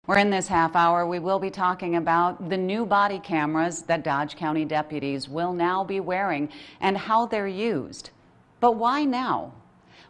We're in this half hour. We will be talking about the new body cameras that Dodge County deputies will now be wearing and how they're used. But why now?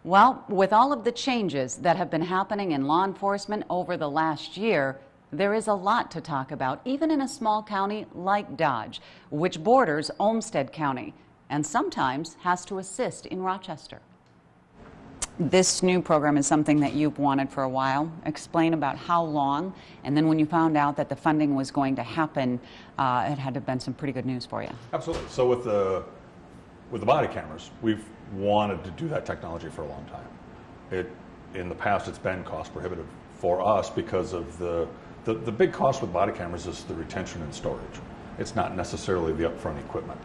Well, with all of the changes that have been happening in law enforcement over the last year, there is a lot to talk about, even in a small county like Dodge, which borders Olmsted County and sometimes has to assist in Rochester. This new program is something that you've wanted for a while. Explain about how long, and then when you found out that the funding was going to happen, it had to have been some pretty good news for you. Absolutely. So with the body cameras, we've wanted to do that technology for a long time. In the past, it's been cost prohibitive for us because of the big cost with body cameras is the retention and storage. It's not necessarily the upfront equipment.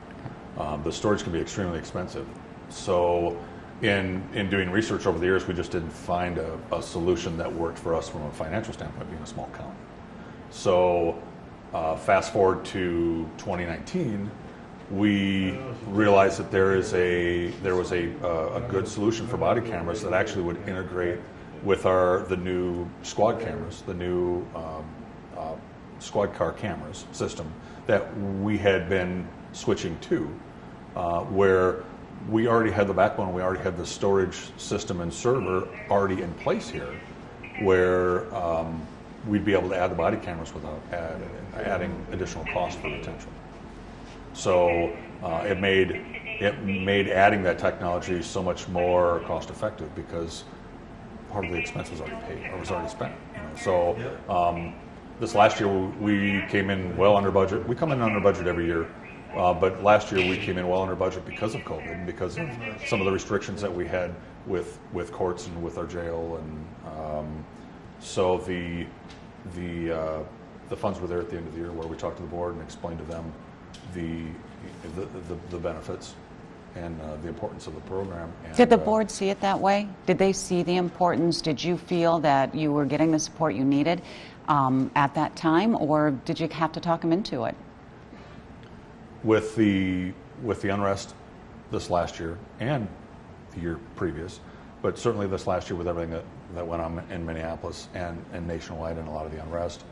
The storage can be extremely expensive. So in doing research over the years, we just didn't find a solution that worked for us from a financial standpoint, being a small county. So fast forward to 2019, we realized that there was a good solution for body cameras that actually would integrate with the new squad cameras, the new squad car cameras system that we had been switching to, where we already had the backbone, we already had the storage system and server already in place here, where we'd be able to add the body cameras without adding additional cost for retention. So it made adding that technology so much more cost effective because part of the expense was already paid or was already spent. So this last year we came in well under budget. We come in under budget every year. But last year we came in well under budget because of COVID and because of some of the restrictions that we had with courts and with our jail, and so the funds were there at the end of the year where we talked to the board and explained to them the benefits and the importance of the program. And, did the board see it that way? Did they see the importance? Did you feel that you were getting the support you needed at that time, or did you have to talk them into it? With the unrest this last year and the year previous, but certainly this last year with everything that went on in Minneapolis and nationwide and a lot of the unrest,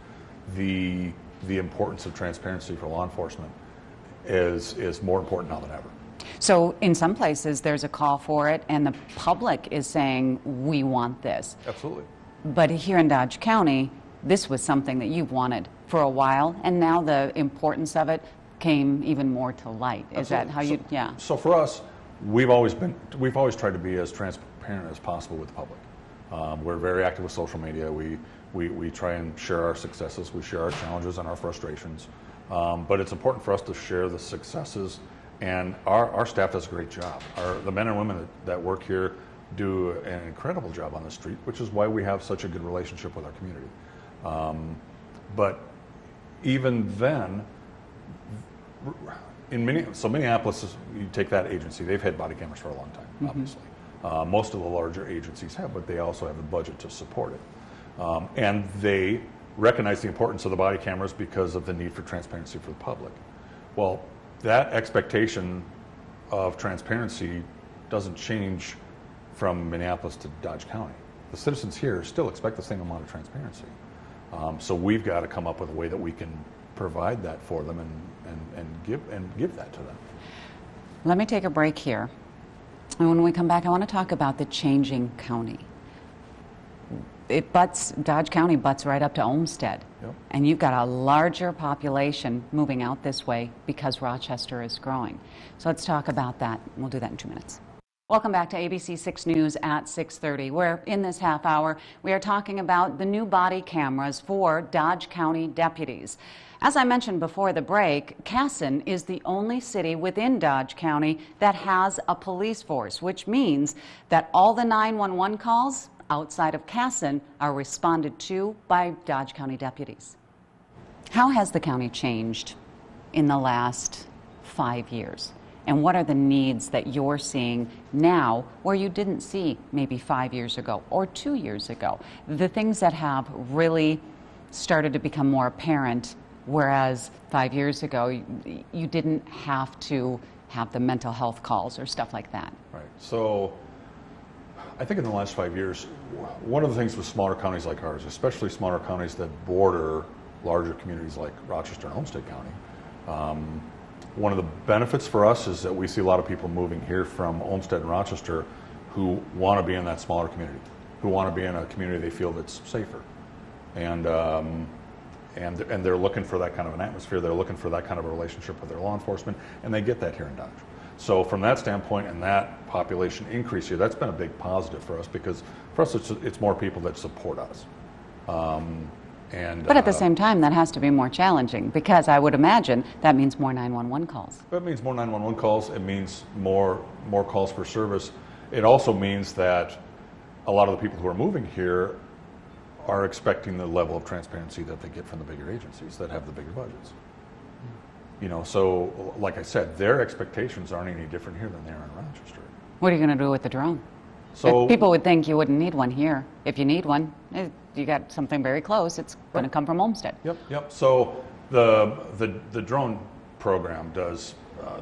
the importance of transparency for law enforcement is more important now than ever. So in some places there's a call for it and the public is saying we want this. Absolutely. But here in Dodge County, this was something that you've wanted for a while, and now the importance of it came even more to light. Is Absolutely. That how you, yeah. So for us, we've always tried to be as transparent as possible with the public. We're very active with social media. We try and share our successes. We share our challenges and our frustrations. But it's important for us to share the successes, and our staff does a great job. The men and women that work here do an incredible job on the street, which is why we have such a good relationship with our community. But even then, so Minneapolis, you take that agency, they've had body cameras for a long time, obviously. Most of the larger agencies have, but they also have the budget to support it. And they recognize the importance of the body cameras because of the need for transparency for the public. Well, that expectation of transparency doesn't change from Minneapolis to Dodge County. The citizens here still expect the same amount of transparency. So we've got to come up with a way that we can provide that for them and give that to them. Let me take a break here. And when we come back, I want to talk about the changing county. Dodge County butts right up to Olmsted. Yep. And you've got a larger population moving out this way because Rochester is growing. So let's talk about that. We'll do that in 2 minutes. Welcome back to ABC 6 News at 6:30, where in this half hour we are talking about the new body cameras for Dodge County deputies. As I mentioned before the break, Casson is the only city within Dodge County that has a police force, which means that all the 911 calls outside of Casson are responded to by Dodge County deputies. How has the county changed in the last 5 years? And what are the needs that you're seeing now where you didn't see maybe 5 years ago or 2 years ago? The things that have really started to become more apparent, whereas 5 years ago you didn't have to have the mental health calls or stuff like that. Right. So I think in the last 5 years, one of the things with smaller counties like ours, especially smaller counties that border larger communities like Rochester and Olmsted County, one of the benefits for us is that we see a lot of people moving here from Olmsted and Rochester who want to be in that smaller community, who want to be in a community they feel that's safer. And they're looking for that kind of an atmosphere, they're looking for that kind of a relationship with their law enforcement, and they get that here in Dodge. So from that standpoint and that population increase here, that's been a big positive for us, because for us it's more people that support us. But at the same time, that has to be more challenging, because I would imagine that means more 911 calls. That means more 911 calls. It means more calls for service. It also means that a lot of the people who are moving here are expecting the level of transparency that they get from the bigger agencies that have the bigger budgets. You know, so like I said, their expectations aren't any different here than they are in Rochester. What are you going to do with the drone? So people would think you wouldn't need one here. If you need one, you got something very close. It's going to come from Olmsted. Yep. So the drone program does.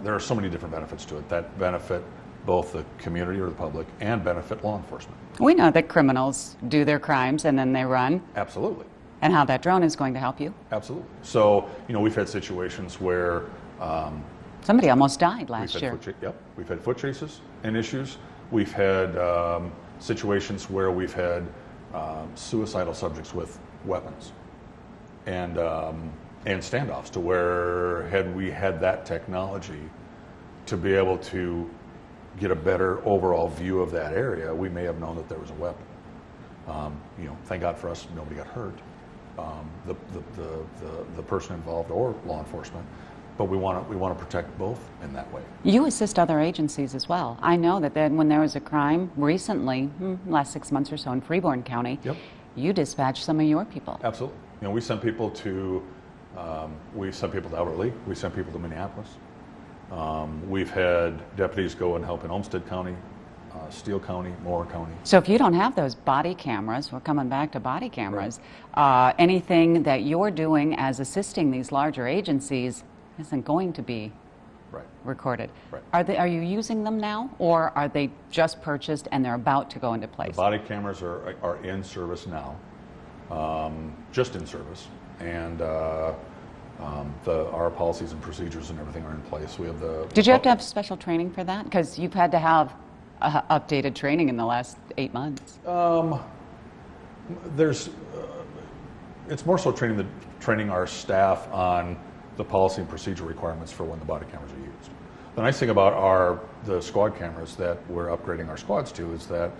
There are so many different benefits to it that benefit both the community or the public and benefit law enforcement. We know that criminals do their crimes and then they run. Absolutely. And how that drone is going to help you. Absolutely. So, you know, we've had situations where somebody almost died last year. We've had foot chases and issues. We've had situations where we've had suicidal subjects with weapons and standoffs, to where had we had that technology to be able to get a better overall view of that area, we may have known that there was a weapon. You know, thank God for us, nobody got hurt. The person involved or law enforcement, but we want to protect both in that way. You assist other agencies as well. I know that when there was a crime recently, last 6 months or so in Freeborn County, you dispatched some of your people. Absolutely. You know, we sent people to Elberly. We sent people to Minneapolis. We've had deputies go and help in Olmsted County, Steele County, Moore County. So if you don't have those body cameras, we're coming back to body cameras, anything that you're doing as assisting these larger agencies isn't going to be recorded. Right. Are you using them now, or are they just purchased and they're about to go into place? The body cameras are in service now, just in service, and our policies and procedures and everything are in place. We have Did you have to have special training for that? Because you've had to have updated training in the last 8 months. It's more so training our staff on the policy and procedure requirements for when the body cameras are used. The nice thing about the squad cameras that we're upgrading our squads to is that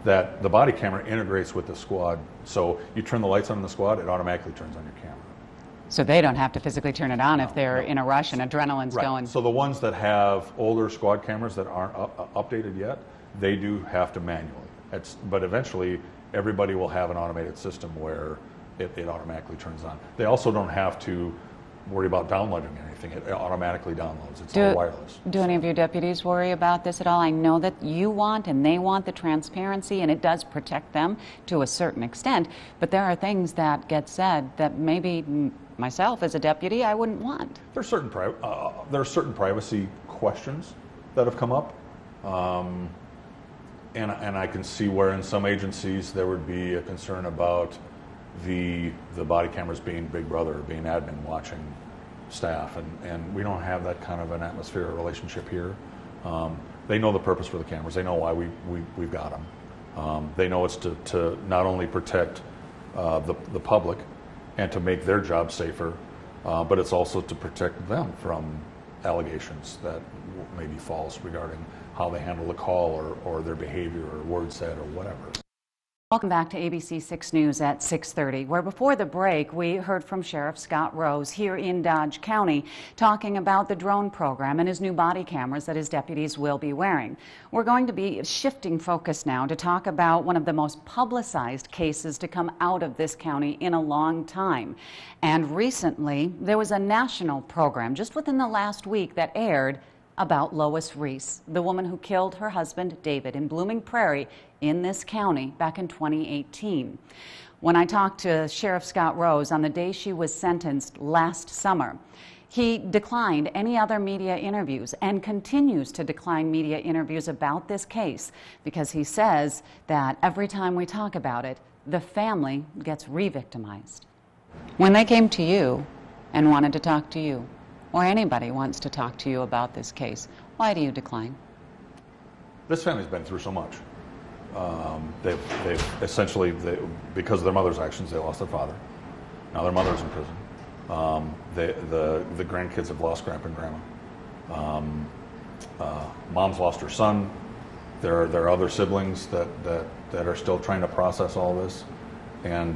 the body camera integrates with the squad. So you turn the lights on in the squad, it automatically turns on your camera. So they don't have to physically turn it on if they're in a rush and adrenaline's going. So the ones that have older squad cameras that aren't updated yet, they do have to manually. But eventually, everybody will have an automated system where it automatically turns on. They also don't have to worry about downloading anything. It automatically downloads. It's all wireless. Do any of your deputies worry about this at all? I know that you want and they want the transparency, and it does protect them to a certain extent, but there are things that get said that maybe myself as a deputy I wouldn't want. There are certain privacy questions that have come up, and I can see where in some agencies there would be a concern about the body cameras being Big Brother, being admin watching staff, and we don't have that kind of an atmosphere or relationship here. They know the purpose for the cameras. They know why we've got them. They know it's to not only protect the public and to make their job safer, but it's also to protect them from allegations that may be false regarding how they handle the call or their behavior or word said or whatever. Welcome back to ABC 6 News at 6:30, where before the break we heard from Sheriff Scott Rose here in Dodge County talking about the drone program and his new body cameras that his deputies will be wearing. We're going to be shifting focus now to talk about one of the most publicized cases to come out of this county in a long time. And recently there was a national program just within the last week that aired about Lois Riess, the woman who killed her husband David in Blooming Prairie in this county back in 2018. When I talked to Sheriff Scott Rose on the day she was sentenced last summer, He declined any other media interviews and continues to decline media interviews about this case because he says that every time we talk about it, the family gets re-victimized. When they came to you and wanted to talk to you, or anybody wants to talk to you about this case, why do you decline? This family's been through so much. They've essentially, because of their mother's actions, they lost their father. Now their mother's in prison. The grandkids have lost grandpa and grandma. Mom's lost her son. There are other siblings that are still trying to process all this. And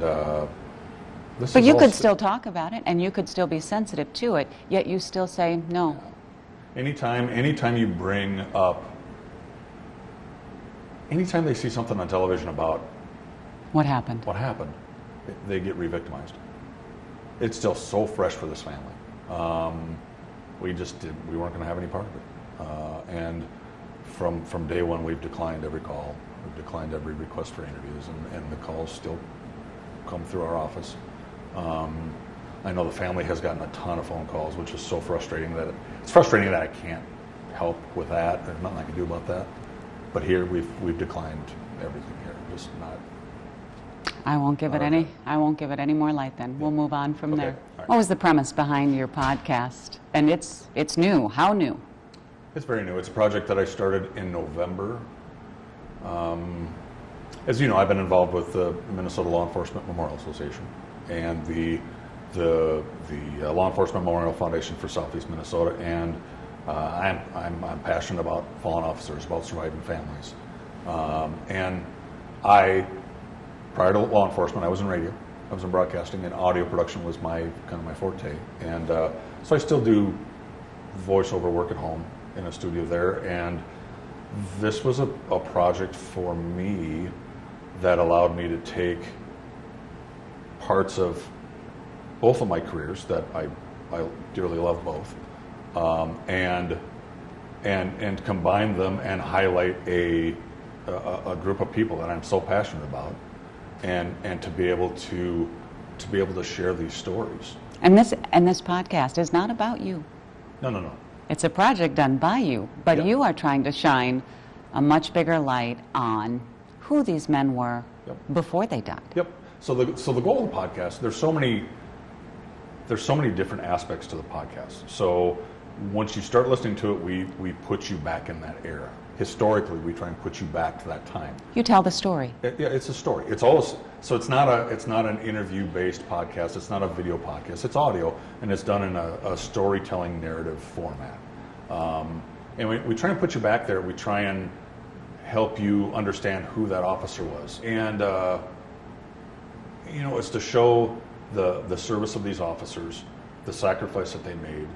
this But is you all could still talk about it, and you could still be sensitive to it, yet you still say no. Anytime you bring up, anytime they see something on television about what happened, they get re-victimized. It's still so fresh for this family. We weren't going to have any part of it. And from day one, we've declined every call. We've declined every request for interviews, and the calls still come through our office. I know the family has gotten a ton of phone calls, which is so frustrating that I can't help with that. There's nothing I can do about that. But here we've declined everything here. Just not. I won't give it any more light then. We'll move on from there. Right. What was the premise behind your podcast? And it's new. How new? It's very new. It's a project that I started in November. As you know, I've been involved with the Minnesota Law Enforcement Memorial Association and the Law Enforcement Memorial Foundation for Southeast Minnesota, and I'm passionate about fallen officers, about surviving families, and prior to law enforcement, I was in radio, I was in broadcasting, and audio production was my forte, and so I still do voiceover work at home in a studio there, and this was a project for me that allowed me to take parts of both of my careers that I dearly love both, and combine them and highlight a group of people that I'm so passionate about, and to be able to share these stories. And this podcast is not about you. No. It's a project done by you, but Yep. you are trying to shine a much bigger light on who these men were before they died. Yep. So the goal of the podcast, there's so many different aspects to the podcast. So once you start listening to it, we put you back in that era. Historically, we try and put you back to that time. You tell the story. It's a story. It's always, so it's not an interview-based podcast. It's not a video podcast. It's audio, and it's done in a storytelling narrative format. And we try and put you back there. We try and help you understand who that officer was, and it's to show the service of these officers, the sacrifice that they made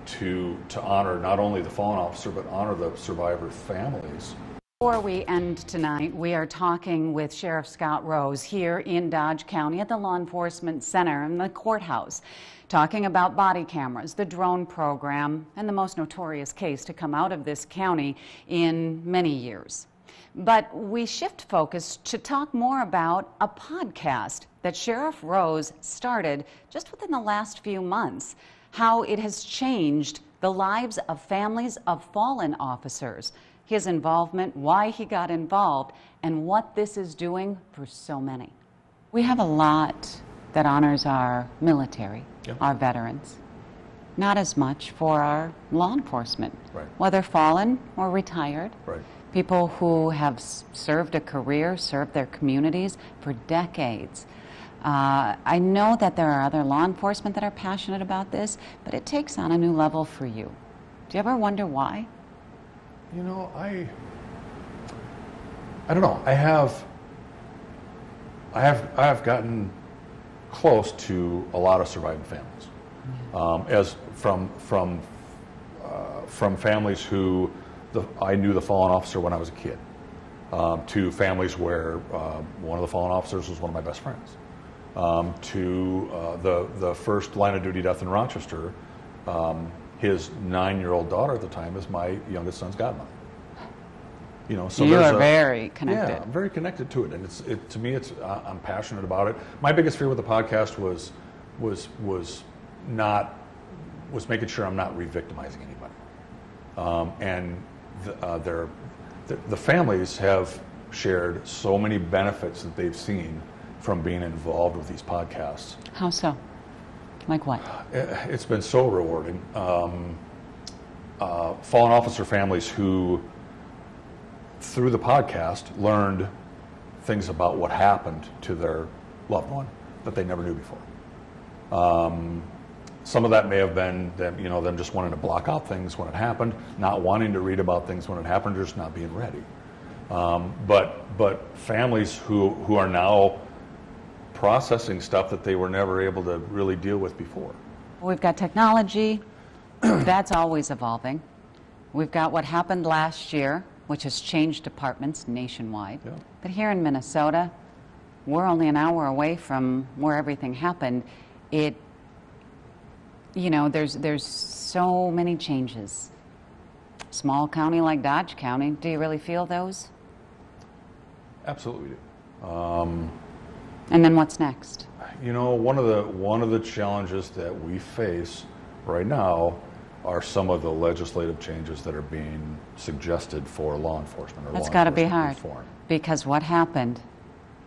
to honor not only the fallen officer, but honor the survivor families. Before we end tonight, we are talking with Sheriff Scott Rose here in Dodge County at the Law Enforcement Center in the courthouse, talking about body cameras, the drone program, and the most notorious case to come out of this county in many years. But we shift focus to talk more about a podcast that Sheriff Rose started just within the last few months, how it has changed the lives of families of fallen officers, his involvement, why he got involved, and what this is doing for so many. We have a lot that honors our military, our veterans. Not as much for our law enforcement, whether fallen or retired. People who have served a career, served their communities for decades. I know that there are other law enforcement that are passionate about this, but it takes on a new level for you. Do you ever wonder why? I don't know. I have gotten close to a lot of surviving families, as from families who I knew the fallen officer when I was a kid, to families where one of the fallen officers was one of my best friends. To the first line of duty death in Rochester, his 9-year-old daughter at the time is my youngest son's godmother. So you are very connected. Yeah, I'm very connected to it, and to me, I'm passionate about it. My biggest fear with the podcast was was making sure I'm not re-victimizing anybody. And the families have shared so many benefits that they've seen from being involved with these podcasts. How so? Like what? It's been so rewarding. Fallen officer families who, through the podcast, learned things about what happened to their loved one that they never knew before. Some of that may have been them, them just wanting to block out things when it happened, not wanting to read about things when it happened, or just not being ready. But families who are now processing stuff that they were never able to really deal with before. We've got technology, that's always evolving. We've got what happened last year, which has changed departments nationwide. Yeah. But here in Minnesota, we're only an hour away from where everything happened. There's so many changes. Small county like Dodge County, do you really feel those? Absolutely do. And then what's next? One of the challenges that we face right now are some of the legislative changes that are being suggested for law enforcement. That's got to be hard, reform. Because what happened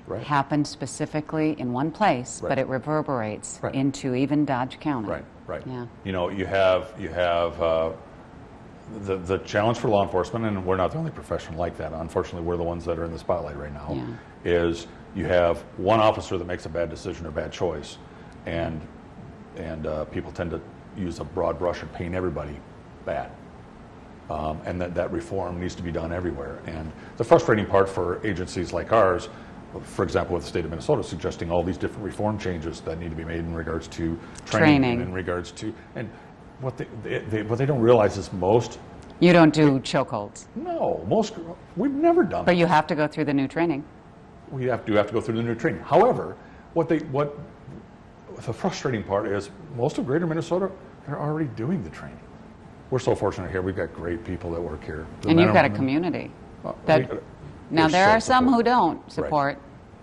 Right. happened specifically in one place, Right. but it reverberates Right. into even Dodge County. Right. Yeah. You have the challenge for law enforcement, and we're not the only profession like that. Unfortunately, we're the ones that are in the spotlight right now. Yeah. Is you have one officer that makes a bad decision or bad choice, and people tend to use a broad brush and paint everybody bad. And that reform needs to be done everywhere. And the frustrating part for agencies like ours, for example, with the state of Minnesota, suggesting all these different reform changes that need to be made in regards to training. And in regards to, and what they don't realize is most. You don't do chokeholds. No, we've never done. But you have to go through the new training. We have to go through the new training. However, what the frustrating part is, most of Greater Minnesota, they're already doing the training. We're so fortunate here. We've got great people that work here. And you've got a community. Now, there are some who don't support,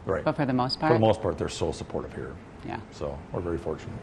Right. but for the most part? For the most part, they're so supportive here. Yeah. So we're very fortunate.